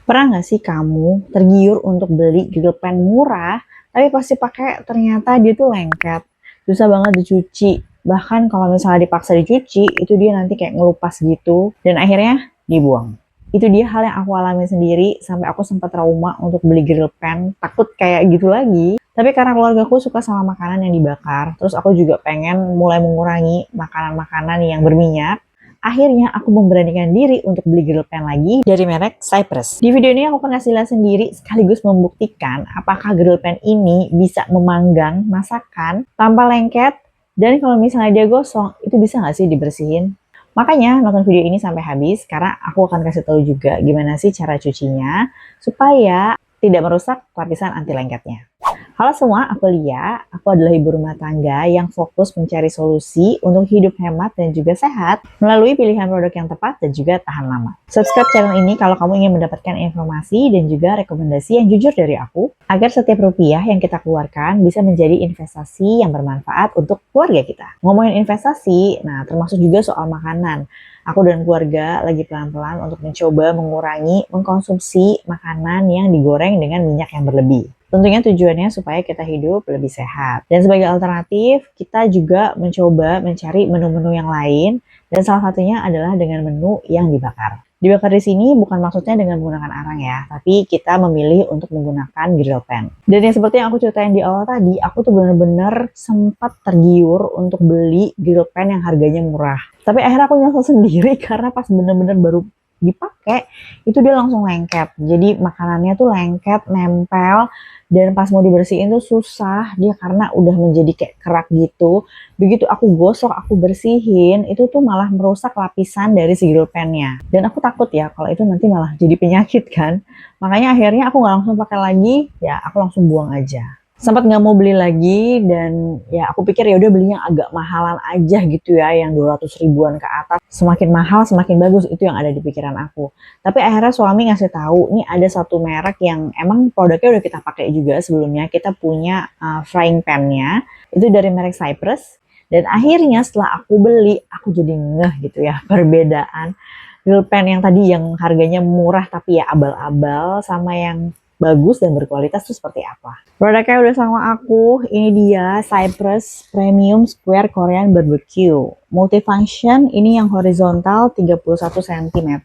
Pernah nggak sih kamu tergiur untuk beli grill pan murah, tapi pasti pakai ternyata dia tuh lengket, susah banget dicuci. Bahkan kalau misalnya dipaksa dicuci, itu dia nanti kayak ngelupas gitu, dan akhirnya dibuang. Itu dia hal yang aku alami sendiri, sampai aku sempat trauma untuk beli grill pan, takut kayak gitu lagi. Tapi karena keluargaku suka sama makanan yang dibakar, terus aku juga pengen mulai mengurangi makanan-makanan yang berminyak. Akhirnya aku memberanikan diri untuk beli grill pan lagi dari merek Cypress. Di video ini aku akan kasih lihat sendiri sekaligus membuktikan apakah grill pan ini bisa memanggang masakan tanpa lengket, dan kalau misalnya dia gosong itu bisa nggak sih dibersihin. Makanya nonton video ini sampai habis karena aku akan kasih tahu juga gimana sih cara cucinya supaya tidak merusak lapisan anti lengketnya. Halo semua, aku Lia. Aku adalah ibu rumah tangga yang fokus mencari solusi untuk hidup hemat dan juga sehat melalui pilihan produk yang tepat dan juga tahan lama. Subscribe channel ini kalau kamu ingin mendapatkan informasi dan juga rekomendasi yang jujur dari aku, agar setiap rupiah yang kita keluarkan bisa menjadi investasi yang bermanfaat untuk keluarga kita. Ngomongin investasi, nah termasuk juga soal makanan. Aku dan keluarga lagi pelan-pelan untuk mencoba mengurangi mengkonsumsi makanan yang digoreng dengan minyak yang berlebih. Tentunya tujuannya supaya kita hidup lebih sehat. Dan sebagai alternatif, kita juga mencoba mencari menu-menu yang lain, dan salah satunya adalah dengan menu yang dibakar. Dibakar di sini bukan maksudnya dengan menggunakan arang ya, tapi kita memilih untuk menggunakan grill pan. Dan yang seperti yang aku ceritain di awal tadi, aku tuh bener-bener sempat tergiur untuk beli grill pan yang harganya murah. Tapi akhirnya aku nyesel sendiri karena pas bener-bener baru dipakai, itu dia langsung lengket. Jadi makanannya tuh lengket, nempel, dan pas mau dibersihin tuh susah dia karena udah menjadi kayak kerak gitu. Begitu aku gosok, aku bersihin, itu tuh malah merusak lapisan dari si grill pan-nya. Dan aku takut ya kalau itu nanti malah jadi penyakit kan. Makanya akhirnya aku nggak langsung pakai lagi, ya aku langsung buang aja. Sempat nggak mau beli lagi, dan ya aku pikir ya udah belinya agak mahalan aja gitu ya, yang 200 ribuan ke atas. Semakin mahal semakin bagus, itu yang ada di pikiran aku. Tapi akhirnya suami ngasih tahu, nih ada satu merek yang emang produknya udah kita pakai juga sebelumnya. Kita punya frying pan-nya, itu dari merek Cypress. Dan akhirnya setelah aku beli, aku jadi ngeh gitu ya perbedaan grill pan yang tadi yang harganya murah tapi ya abal-abal, sama yang bagus dan berkualitas tuh seperti apa. Produknya udah sama aku, ini dia Cypress Premium Square Korean Barbecue Multifunction, ini yang horizontal 31 cm.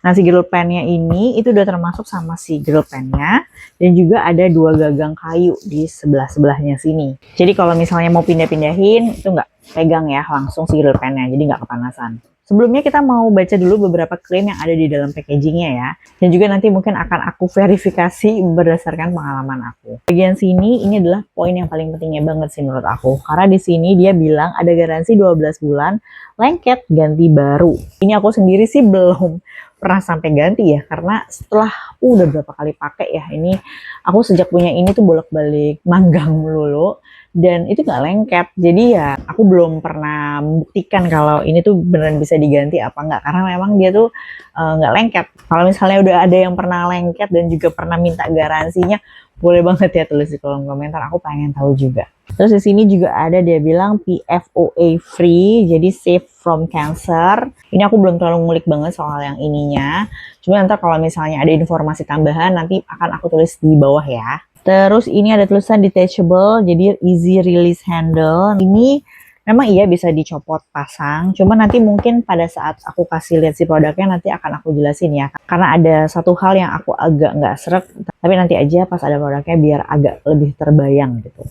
Nah si grill pan-nya ini itu udah termasuk sama si grill pan-nya, dan juga ada dua gagang kayu di sebelah-sebelahnya sini. Jadi kalau misalnya mau pindah-pindahin itu nggak pegang ya langsung si grill pan-nya, jadi nggak kepanasan. Sebelumnya kita mau baca dulu beberapa klaim yang ada di dalam packagingnya ya. Dan juga nanti mungkin akan aku verifikasi berdasarkan pengalaman aku. Bagian sini ini adalah poin yang paling pentingnya banget sih menurut aku. Karena di sini dia bilang ada garansi 12 bulan, lengket ganti baru. Ini aku sendiri sih belum pernah sampai ganti ya. Karena setelah udah berapa kali pakai ya. Ini aku sejak punya ini tuh bolak-balik manggang melulu. Dan itu nggak lengket, jadi ya aku belum pernah membuktikan kalau ini tuh beneran bisa diganti apa nggak, karena memang dia tuh nggak lengket. Kalau misalnya udah ada yang pernah lengket dan juga pernah minta garansinya, boleh banget ya tulis di kolom komentar, aku pengen tahu juga. Terus di sini juga ada dia bilang PFOA free, jadi safe from cancer. Ini aku belum terlalu ngulik banget soal yang ininya, cuma nanti kalau misalnya ada informasi tambahan nanti akan aku tulis di bawah ya. Terus ini ada tulisan detachable, jadi easy release handle. Ini memang iya bisa dicopot pasang, cuma nanti mungkin pada saat aku kasih lihat si produknya nanti akan aku jelasin ya. Karena ada satu hal yang aku agak nggak srek, tapi nanti aja pas ada produknya biar agak lebih terbayang gitu.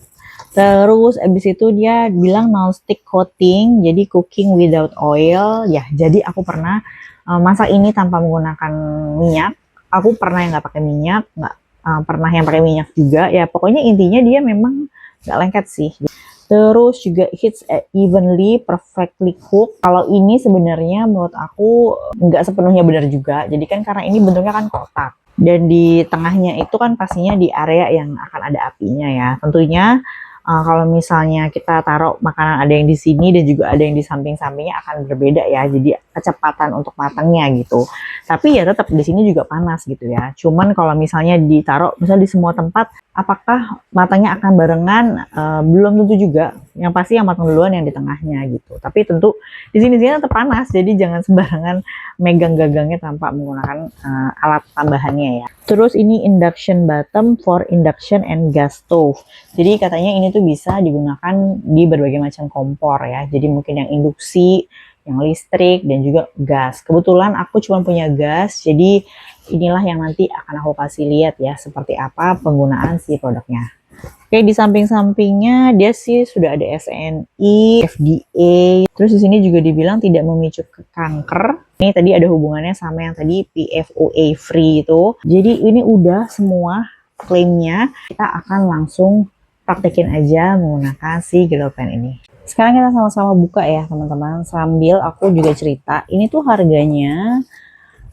Terus abis itu dia bilang non-stick coating, jadi cooking without oil. Ya, jadi aku pernah masak ini tanpa menggunakan minyak. Aku pernah yang nggak pakai minyak, nggak pernah yang pakai minyak juga. Ya pokoknya intinya dia memang nggak lengket sih. Terus juga hits evenly, perfectly cooked. Kalau ini sebenarnya menurut aku nggak sepenuhnya benar juga. Jadi kan karena ini bentuknya kan kotak. Dan di tengahnya itu kan pastinya di area yang akan ada apinya ya. Tentunya kalau misalnya kita taruh makanan ada yang di sini dan juga ada yang di samping-sampingnya akan berbeda ya. Jadi kecepatan untuk matangnya gitu. Tapi ya tetap di sini juga panas gitu ya. Cuman kalau misalnya ditaruh misalnya di semua tempat, apakah matangnya akan barengan? Belum tentu juga. Yang pasti yang matang duluan yang di tengahnya gitu. Tapi tentu di sini-sini tetap panas, jadi jangan sembarangan megang gagangnya tanpa menggunakan alat tambahannya ya. Terus ini induction bottom for induction and gas stove. Jadi katanya ini tuh bisa digunakan di berbagai macam kompor ya. Jadi mungkin yang induksi, yang listrik, dan juga gas. Kebetulan aku cuma punya gas, jadi inilah yang nanti akan aku kasih lihat ya seperti apa penggunaan si produknya. Oke, di samping-sampingnya dia sih sudah ada SNI, FDA. Terus di sini juga dibilang tidak memicu kanker. Ini tadi ada hubungannya sama yang tadi PFOA free itu. Jadi ini udah semua klaimnya. Kita akan langsung praktekin aja menggunakan si Grill Pan ini. Sekarang kita sama-sama buka ya teman-teman. Sambil aku juga cerita. Ini tuh harganya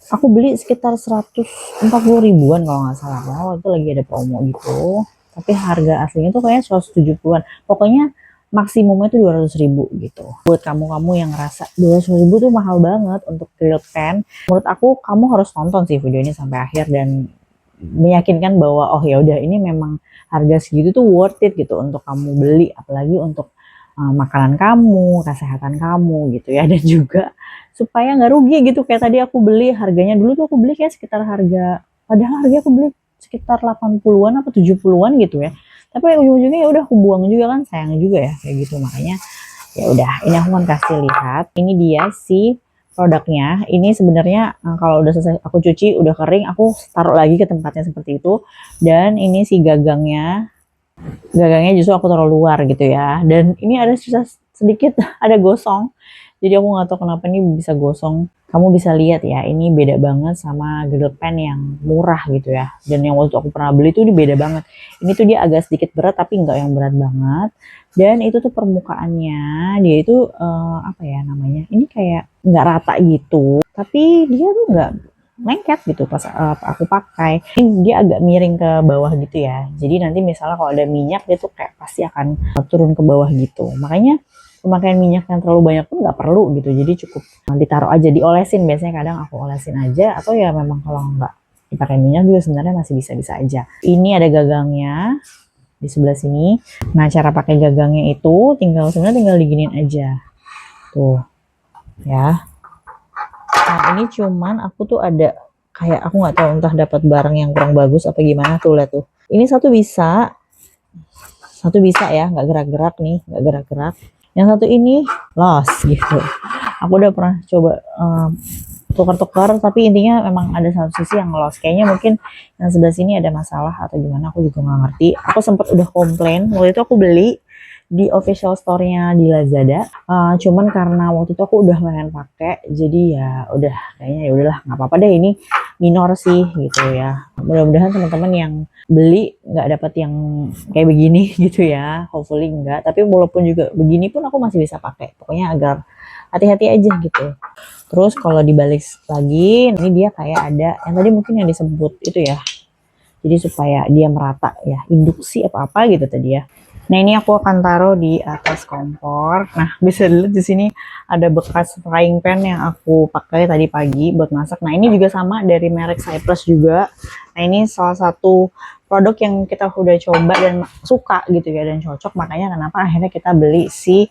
aku beli sekitar 140 ribuan kalau nggak salah. Waktu itu lagi ada promo gitu. Tapi harga aslinya tuh kayaknya 170-an. Pokoknya maksimumnya tuh 200 ribu gitu. Buat kamu-kamu yang ngerasa 200 ribu tuh mahal banget untuk grill pan, menurut aku kamu harus nonton sih video ini sampai akhir dan meyakinkan bahwa oh ya udah ini memang harga segitu tuh worth it gitu untuk kamu beli, apalagi untuk makanan kamu, kesehatan kamu gitu ya, dan juga supaya nggak rugi gitu. Kayak tadi aku beli harganya, dulu tuh aku beli kayak sekitar harga, padahal harga aku beli sekitar 80-an atau 70-an gitu ya. Tapi ujung-ujungnya ya udah aku buang juga kan, sayang juga ya kayak gitu. Makanya ya udah, ini aku akan kasih lihat. Ini dia sih produknya. Ini sebenarnya kalau udah selesai aku cuci, udah kering, aku taruh lagi ke tempatnya seperti itu. Dan ini si gagangnya. Gagangnya justru aku taruh luar gitu ya. Dan ini ada sisa sedikit, ada gosong. Jadi aku nggak tahu kenapa ini bisa gosong. Kamu bisa lihat ya, ini beda banget sama grill pan yang murah gitu ya. Dan yang waktu aku pernah beli tuh beda banget. Ini tuh dia agak sedikit berat tapi nggak yang berat banget. Dan itu tuh permukaannya dia itu apa ya namanya? Ini kayak nggak rata gitu. Tapi dia tuh nggak lengket gitu pas aku pakai. Ini dia agak miring ke bawah gitu ya. Jadi nanti misalnya kalau ada minyak dia tuh kayak pasti akan turun ke bawah gitu. Makanya pemakaian minyak yang terlalu banyak pun nggak perlu gitu, jadi cukup ditaruh aja, diolesin, biasanya kadang aku olesin aja, atau ya memang kalau nggak dipakai minyak juga sebenarnya masih bisa-bisa aja. Ini ada gagangnya di sebelah sini. Nah, cara pakai gagangnya itu sebenarnya tinggal diginin aja tuh ya. Nah, ini cuman aku tuh ada kayak, aku nggak tahu entah dapat barang yang kurang bagus apa gimana tuh, lihat tuh, ini satu bisa ya, nggak gerak-gerak nih, nggak gerak-gerak. Yang satu ini lost gitu. Aku udah pernah coba tukar-tukar, tapi intinya memang ada satu sisi yang lost. Kayaknya mungkin yang sebelah sini ada masalah atau gimana, aku juga nggak ngerti. Aku sempat udah komplain, waktu itu aku beli di official store-nya di Lazada. Cuman karena waktu itu aku udah pengen pakai, jadi ya udah kayaknya ya udahlah, nggak apa-apa deh, ini minor sih gitu ya. Mudah-mudahan teman-teman yang beli nggak dapat yang kayak begini gitu ya, hopefully enggak. Tapi walaupun juga begini pun aku masih bisa pakai. Pokoknya agar hati-hati aja gitu. Terus kalau dibalik lagi, ini dia kayak ada yang tadi mungkin yang disebut itu ya. Jadi supaya dia merata ya, induksi apa-apa gitu tadi ya. Nah, ini aku akan taruh di atas kompor. Nah, bisa dilihat di sini ada bekas frying pan yang aku pakai tadi pagi buat masak. Nah, ini juga sama dari merek Cypress juga. Nah, ini salah satu produk yang kita udah coba dan suka gitu ya, dan cocok. Makanya kenapa akhirnya kita beli si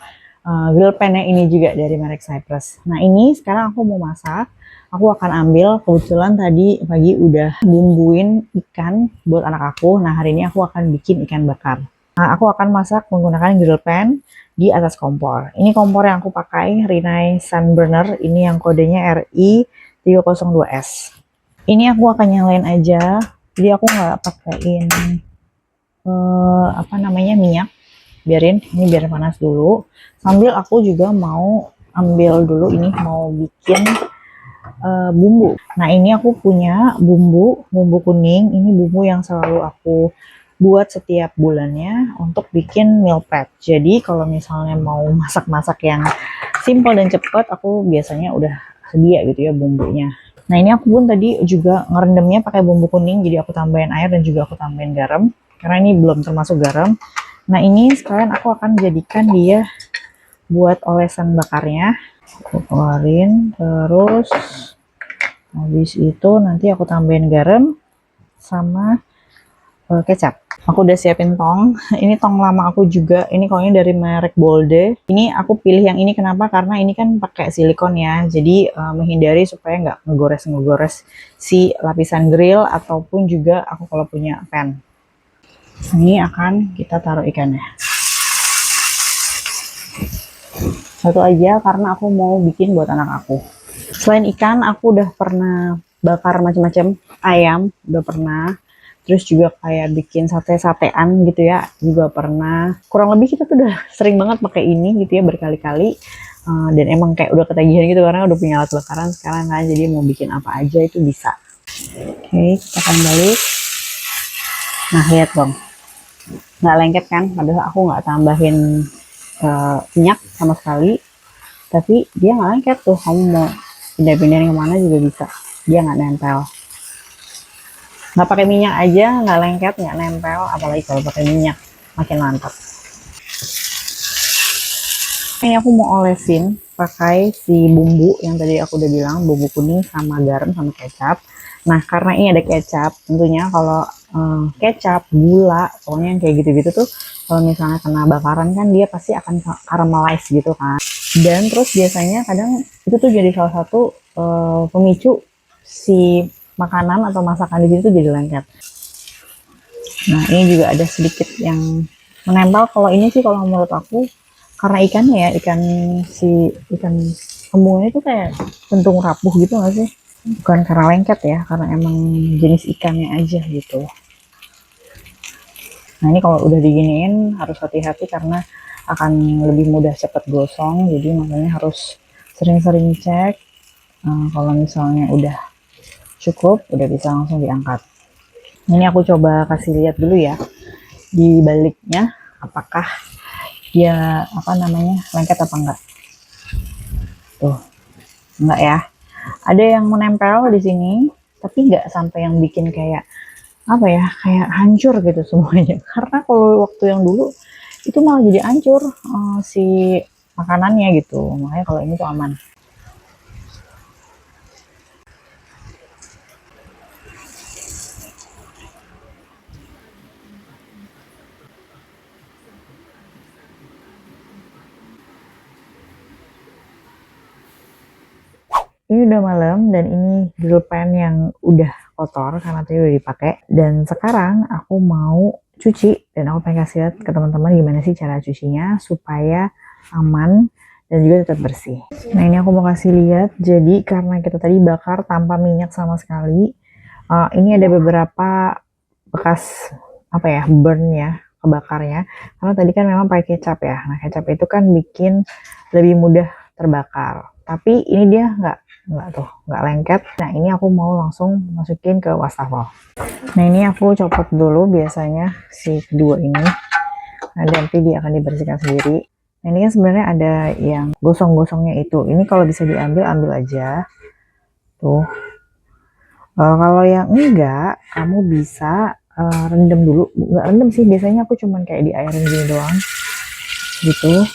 grill pan ini juga dari merek Cypress. Nah, ini sekarang aku mau masak. Aku akan ambil, kebetulan tadi pagi udah bumbuin ikan buat anak aku. Nah, hari ini aku akan bikin ikan bakar. Nah, aku akan masak menggunakan grill pan di atas kompor. Ini kompor yang aku pakai, Rinnai Sunburner. Ini yang kodenya RI302S. Ini aku akan nyalain aja. Jadi aku nggak pakein apa namanya, minyak. Biarin ini biar panas dulu. Sambil aku juga mau ambil dulu ini, mau bikin bumbu. Nah, ini aku punya bumbu kuning. Ini bumbu yang selalu aku buat setiap bulannya untuk bikin meal prep. Jadi kalau misalnya mau masak-masak yang simple dan cepat, aku biasanya udah sedia gitu ya bumbunya. Nah, ini aku pun tadi juga ngerendamnya pakai bumbu kuning, jadi aku tambahin air dan juga aku tambahin garam karena ini belum termasuk garam. Nah, ini sekalian aku akan jadikan dia buat olesan bakarnya. Aku keluarin, terus habis itu nanti aku tambahin garam sama kecap. Aku udah siapin tong. Ini tong lama aku juga. Ini kalau ini dari merek Bolde. Ini aku pilih yang ini kenapa? Karena ini kan pakai silikon ya. Jadi menghindari supaya nggak ngegores si lapisan grill ataupun juga aku kalau punya pan. Ini akan kita taruh ikannya. Satu aja karena aku mau bikin buat anak aku. Selain ikan, aku udah pernah bakar macam-macam ayam, udah pernah. Terus juga kayak bikin sate-satean gitu ya, juga pernah. Kurang lebih kita tuh udah sering banget pakai ini gitu ya berkali-kali. Dan emang kayak udah ketagihan gitu karena udah punya alat bakaran sekarang kan, jadi mau bikin apa aja itu bisa. Oke, kita akan balik. Nah, lihat dong. Nggak lengket kan, padahal aku nggak tambahin minyak sama sekali. Tapi dia nggak lengket tuh, kamu mau pindah-pindahin kemana juga bisa. Dia nggak nempel. Nggak pakai minyak aja nggak lengket, nggak nempel, apalagi kalau pakai minyak makin mantap. Ini aku mau olesin pakai si bumbu yang tadi aku udah bilang, bumbu kuning sama garam sama kecap. Nah karena ini ada kecap, tentunya kalau kecap, gula, pokoknya yang kayak gitu-gitu tuh kalau misalnya kena bakaran kan dia pasti akan caramelize gitu kan. Dan terus biasanya kadang itu tuh jadi salah satu pemicu si makanan atau masakan di sini tuh jadi lengket. Nah ini juga ada sedikit yang menempel. Kalau ini sih kalau menurut aku karena ikannya ya, ikan kembungnya itu kayak bentuk rapuh gitu nggak sih? Bukan karena lengket ya, karena emang jenis ikannya aja gitu. Nah ini kalau udah diginiin harus hati-hati karena akan lebih mudah cepat gosong, jadi makanya harus sering-sering cek. Kalau misalnya udah cukup, udah bisa langsung diangkat. Ini aku coba kasih lihat dulu ya di baliknya, apakah dia lengket apa enggak. Tuh, enggak ya. Ada yang menempel di sini, tapi enggak sampai yang bikin kayak kayak hancur gitu semuanya. Karena kalau waktu yang dulu itu malah jadi hancur si makanannya gitu. Makanya kalau ini tuh aman. Ini udah malam dan ini grill pan yang udah kotor karena tadi udah dipakai. Dan sekarang aku mau cuci dan aku pengen kasih lihat ke teman-teman gimana sih cara cucinya supaya aman dan juga tetap bersih. Nah ini aku mau kasih lihat. Jadi karena kita tadi bakar tanpa minyak sama sekali, ini ada beberapa bekas burn ya, kebakarnya. Karena tadi kan memang pakai kecap ya. Nah kecap itu kan bikin lebih mudah terbakar. Tapi ini dia nggak lengket. Nah ini aku mau langsung masukin ke wastafel. Nah ini aku copot dulu biasanya si kedua ini. Nah nanti dia akan dibersihkan sendiri. Nah ini kan sebenarnya ada yang gosong-gosongnya itu. Ini kalau bisa diambil, ambil aja. Tuh. Kalau yang enggak, kamu bisa rendam dulu. Nggak rendam sih, biasanya aku cuman kayak diairin gini doang. Gitu.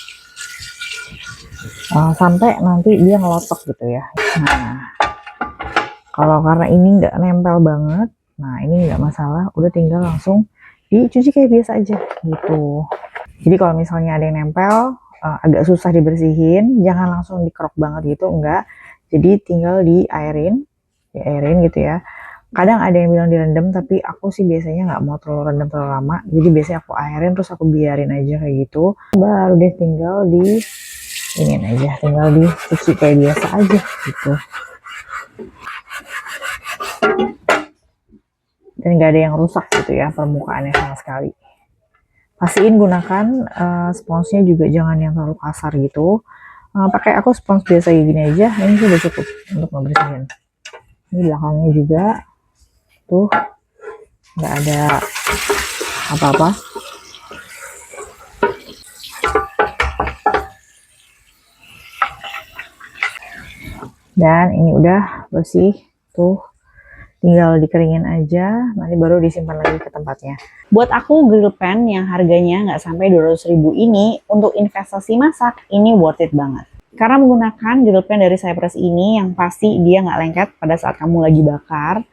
Sampai nanti dia ngelotok gitu ya. Nah, kalau karena ini nggak nempel banget, nah ini nggak masalah, udah tinggal langsung dicuci kayak biasa aja gitu. Jadi kalau misalnya ada yang nempel, agak susah dibersihin, jangan langsung dikerok banget gitu, enggak. Jadi tinggal diairin gitu ya. Kadang ada yang bilang direndam, tapi aku sih biasanya nggak mau terlalu rendam terlalu lama. Jadi biasanya aku airin terus aku biarin aja kayak gitu. Baru deh tinggal tinggal dicuci kayak biasa aja gitu. Dan nggak ada yang rusak gitu ya permukaannya sama sekali. Pastiin gunakan sponsnya juga jangan yang terlalu kasar gitu. Pakai aku spons biasa kayak gini aja, ini sudah cukup untuk membersihin. Ini belakangnya juga tuh nggak ada apa-apa. Dan ini udah bersih tuh, tinggal dikeringin aja, nanti baru disimpan lagi ke tempatnya. Buat aku grill pan yang harganya nggak sampai 200.000 ini untuk investasi masak ini worth it banget. Karena menggunakan grill pan dari Cypress ini yang pasti dia nggak lengket pada saat kamu lagi bakar.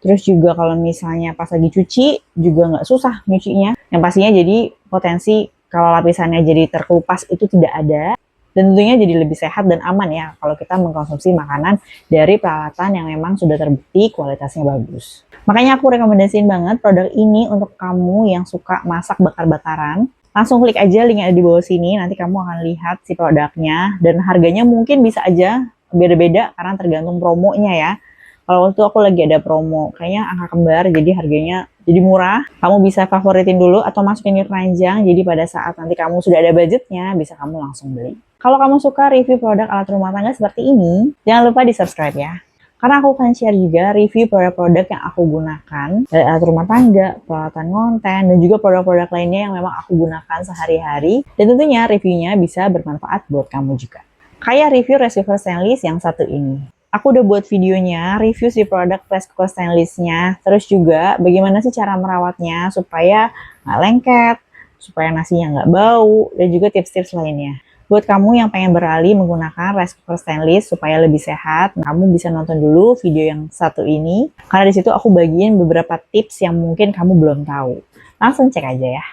Terus juga kalau misalnya pas lagi cuci juga nggak susah nyucinya. Yang pastinya jadi potensi kalau lapisannya jadi terkelupas itu tidak ada. Dan tentunya jadi lebih sehat dan aman ya kalau kita mengkonsumsi makanan dari peralatan yang memang sudah terbukti kualitasnya bagus. Makanya aku rekomendasiin banget produk ini untuk kamu yang suka masak bakar-bakaran. Langsung klik aja link yang ada di bawah sini, nanti kamu akan lihat si produknya. Dan harganya mungkin bisa aja beda-beda karena tergantung promonya ya. Kalau waktu aku lagi ada promo, kayaknya angka kembar, jadi harganya jadi murah. Kamu bisa favoritin dulu atau masukin ke keranjang, jadi pada saat nanti kamu sudah ada budgetnya, bisa kamu langsung beli. Kalau kamu suka review produk alat rumah tangga seperti ini, jangan lupa di subscribe ya. Karena aku akan share juga review produk-produk yang aku gunakan dari alat rumah tangga, peralatan konten, dan juga produk-produk lainnya yang memang aku gunakan sehari-hari. Dan tentunya reviewnya bisa bermanfaat buat kamu juga. Kayak review rice cooker stainless yang satu ini. Aku udah buat videonya, review si produk rice cooker stainless-nya, terus juga bagaimana sih cara merawatnya supaya nggak lengket, supaya nasinya nggak bau, dan juga tips-tips lainnya. Buat kamu yang pengen beralih menggunakan rice cooker stainless supaya lebih sehat, kamu bisa nonton dulu video yang satu ini, karena di situ aku bagiin beberapa tips yang mungkin kamu belum tahu. Langsung cek aja ya.